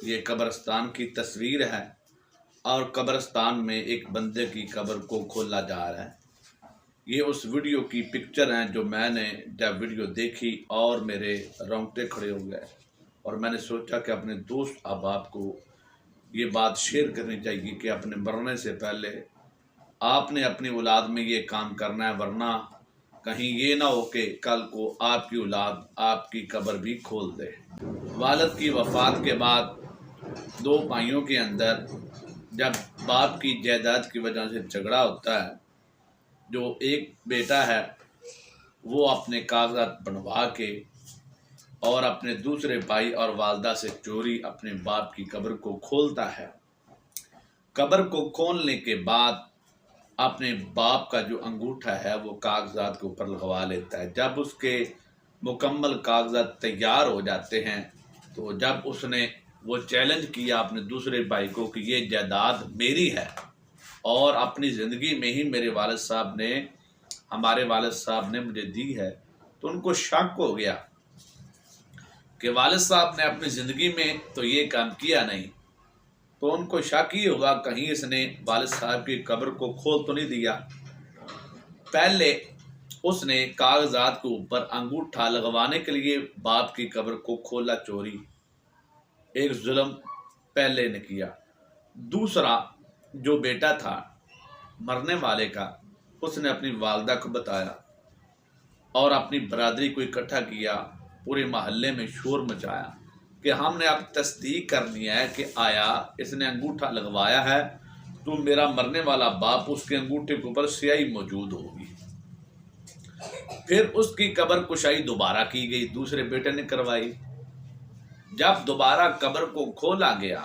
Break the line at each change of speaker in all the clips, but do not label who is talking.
یہ قبرستان کی تصویر ہے اور قبرستان میں ایک بندے کی قبر کو کھولا جا رہا ہے۔ یہ اس ویڈیو کی پکچر ہیں جو میں نے جب ویڈیو دیکھی اور میرے رونگٹے کھڑے ہو گئے اور میں نے سوچا کہ اپنے دوست احباب کو یہ بات شیئر کرنی چاہیے کہ اپنے مرنے سے پہلے آپ نے اپنی اولاد میں یہ کام کرنا ہے، ورنہ کہیں یہ نہ ہو کہ کل کو آپ کی اولاد آپ کی قبر بھی کھول دے۔ والد کی وفات کے بعد دو بھائیوں کے اندر جب باپ کی جائیداد کی وجہ سے جھگڑا ہوتا ہے، جو ایک بیٹا ہے وہ اپنے کاغذات بنوا کے اور اپنے دوسرے بھائی اور والدہ سے چوری اپنے باپ کی قبر کو کھولتا ہے۔ قبر کو کھولنے کے بعد اپنے باپ کا جو انگوٹھا ہے وہ کاغذات کے اوپر لگوا لیتا ہے۔ جب اس کے مکمل کاغذات تیار ہو جاتے ہیں تو جب اس نے وہ چیلنج کیا اپنے دوسرے بھائی کو کہ یہ جائیداد میری ہے اور اپنی زندگی میں ہی ہمارے والد صاحب نے مجھے دی ہے، تو ان کو شک ہو گیا کہ والد صاحب نے اپنی زندگی میں تو یہ کام کیا نہیں، تو ان کو شک ہی ہوگا کہیں اس نے والد صاحب کی قبر کو کھول تو نہیں دیا۔ پہلے اس نے کاغذات کے اوپر انگوٹھا لگوانے کے لیے باپ کی قبر کو کھولا، چوری، ایک ظلم پہلے نے کیا۔ دوسرا جو بیٹا تھا مرنے والے کا، اس نے اپنی والدہ کو بتایا اور اپنی برادری کو اکٹھا کیا، پورے محلے میں شور مچایا کہ ہم نے اب تصدیق کرنی ہے کہ آیا اس نے انگوٹھا لگوایا ہے تو میرا مرنے والا باپ، اس کے انگوٹھے کے اوپر سیاہی موجود ہوگی۔ پھر اس کی قبر کشائی دوبارہ کی گئی، دوسرے بیٹے نے کروائی۔ جب دوبارہ قبر کو کھولا گیا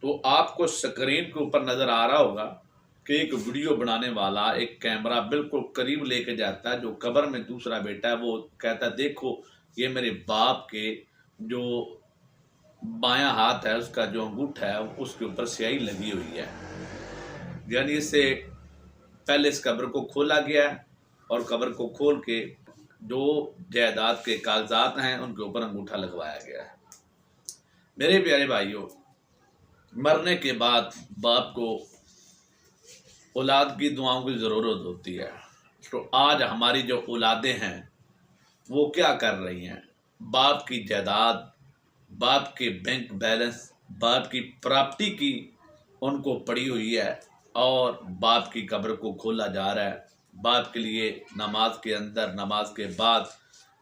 تو آپ کو سکرین کے اوپر نظر آ رہا ہوگا کہ ایک ویڈیو بنانے والا ایک کیمرہ بالکل قریب لے کے جاتا ہے، جو قبر میں دوسرا بیٹا ہے وہ کہتا ہے دیکھو یہ میرے باپ کے جو بایاں ہاتھ ہے اس کا جو انگوٹھا ہے اس کے اوپر سیاہی لگی ہوئی ہے، یعنی اس سے پہلے اس قبر کو کھولا گیا اور قبر کو کھول کے جو جائیداد کے کاغذات ہیں ان کے اوپر انگوٹھا لگوایا گیا ہے۔ میرے پیارے بھائیوں، مرنے کے بعد باپ کو اولاد کی دعاؤں کی ضرورت ہوتی ہے، تو آج ہماری جو اولادیں ہیں وہ کیا کر رہی ہیں؟ باپ کی جائیداد، باپ کے بینک بیلنس، باپ کی پراپرٹی کی ان کو پڑی ہوئی ہے اور باپ کی قبر کو کھولا جا رہا ہے۔ باپ کے لیے نماز کے اندر، نماز کے بعد،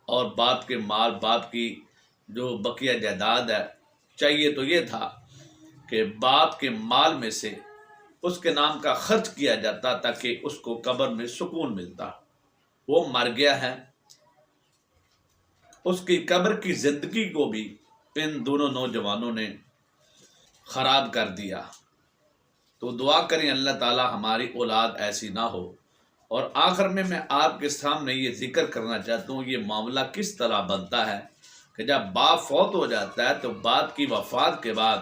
اور باپ کے مال، باپ کی جو بقیہ جائیداد ہے، چاہیے تو یہ تھا کہ باپ کے مال میں سے اس کے نام کا خرچ کیا جاتا تاکہ اس کو قبر میں سکون ملتا۔ وہ مر گیا ہے، اس کی قبر کی زندگی کو بھی ان دونوں نوجوانوں نے خراب کر دیا۔ تو دعا کریں اللہ تعالی ہماری اولاد ایسی نہ ہو۔ اور آخر میں آپ کے سامنے یہ ذکر کرنا چاہتا ہوں، یہ معاملہ کس طرح بنتا ہے کہ جب باپ فوت ہو جاتا ہے تو باپ کی وفات کے بعد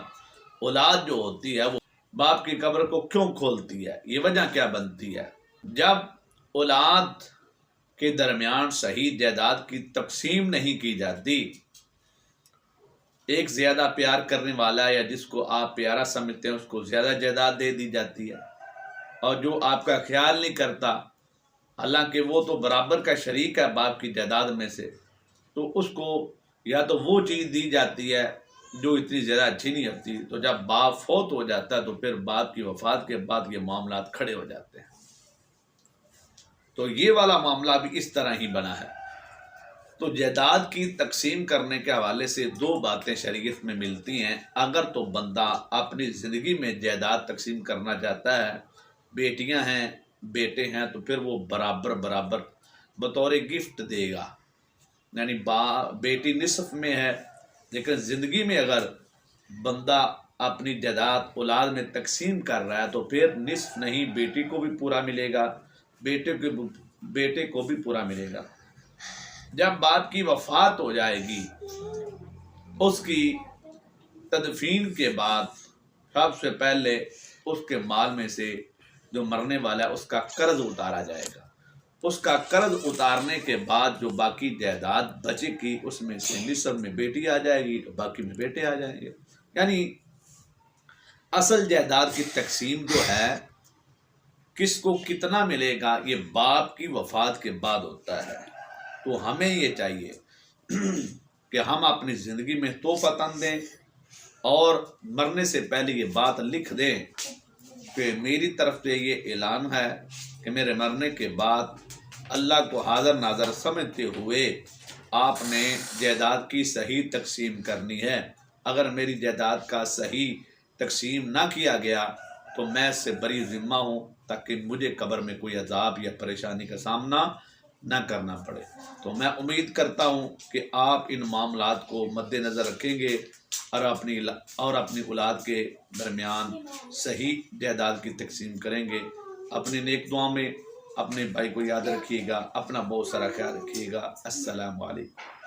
اولاد جو ہوتی ہے وہ باپ کی قبر کو کیوں کھولتی ہے؟ یہ وجہ کیا بنتی ہے؟ جب اولاد کے درمیان صحیح جائیداد کی تقسیم نہیں کی جاتی، ایک زیادہ پیار کرنے والا یا جس کو آپ پیارا سمجھتے ہیں اس کو زیادہ جائیداد دے دی جاتی ہے، اور جو آپ کا خیال نہیں کرتا حالانکہ وہ تو برابر کا شریک ہے باپ کی جائیداد میں سے، تو اس کو یا تو وہ چیز دی جاتی ہے جو اتنی زیادہ اچھی نہیں ہوتی۔ تو جب باپ فوت ہو جاتا ہے تو پھر باپ کی وفات کے بعد یہ معاملات کھڑے ہو جاتے ہیں۔ تو یہ والا معاملہ بھی اس طرح ہی بنا ہے۔ تو جائیداد کی تقسیم کرنے کے حوالے سے دو باتیں شریعت میں ملتی ہیں۔ اگر تو بندہ اپنی زندگی میں جائیداد تقسیم کرنا چاہتا ہے، بیٹیاں ہیں، بیٹے ہیں، تو پھر وہ برابر بطور گفٹ دے گا، یعنی بیٹی نصف میں ہے، لیکن زندگی میں اگر بندہ اپنی جائیداد اولاد میں تقسیم کر رہا ہے تو پھر نصف نہیں، بیٹی کو بھی پورا ملے گا، بیٹے کو بھی پورا ملے گا۔ جب باپ کی وفات ہو جائے گی، اس کی تدفین کے بعد سب سے پہلے اس کے مال میں سے جو مرنے والا ہے اس کا قرض اتارا جائے گا۔ اس کا قرض اتارنے کے بعد جو باقی جائیداد بچے گی اس میں سے نصف میں بیٹی آ جائے گی، باقی میں بیٹے آ جائیں گے۔ یعنی اصل جائیداد کی تقسیم جو ہے کس کو کتنا ملے گا یہ باپ کی وفات کے بعد ہوتا ہے۔ تو ہمیں یہ چاہیے کہ ہم اپنی زندگی میں تحفۃً دیں اور مرنے سے پہلے یہ بات لکھ دیں کہ میری طرف سے یہ اعلان ہے کہ میرے مرنے کے بعد اللہ کو حاضر ناظر سمجھتے ہوئے آپ نے جائیداد کی صحیح تقسیم کرنی ہے۔ اگر میری جائیداد کا صحیح تقسیم نہ کیا گیا تو میں اس سے بری ذمہ ہوں، تاکہ مجھے قبر میں کوئی عذاب یا پریشانی کا سامنا نہ کرنا پڑے۔ تو میں امید کرتا ہوں کہ آپ ان معاملات کو مد نظر رکھیں گے اور اپنی اولاد کے درمیان صحیح جائیداد کی تقسیم کریں گے۔ اپنی نیک دعاؤں میں اپنے بھائی کو یاد رکھیے گا، اپنا بہت سارا خیال رکھیے گا۔ السلام علیکم۔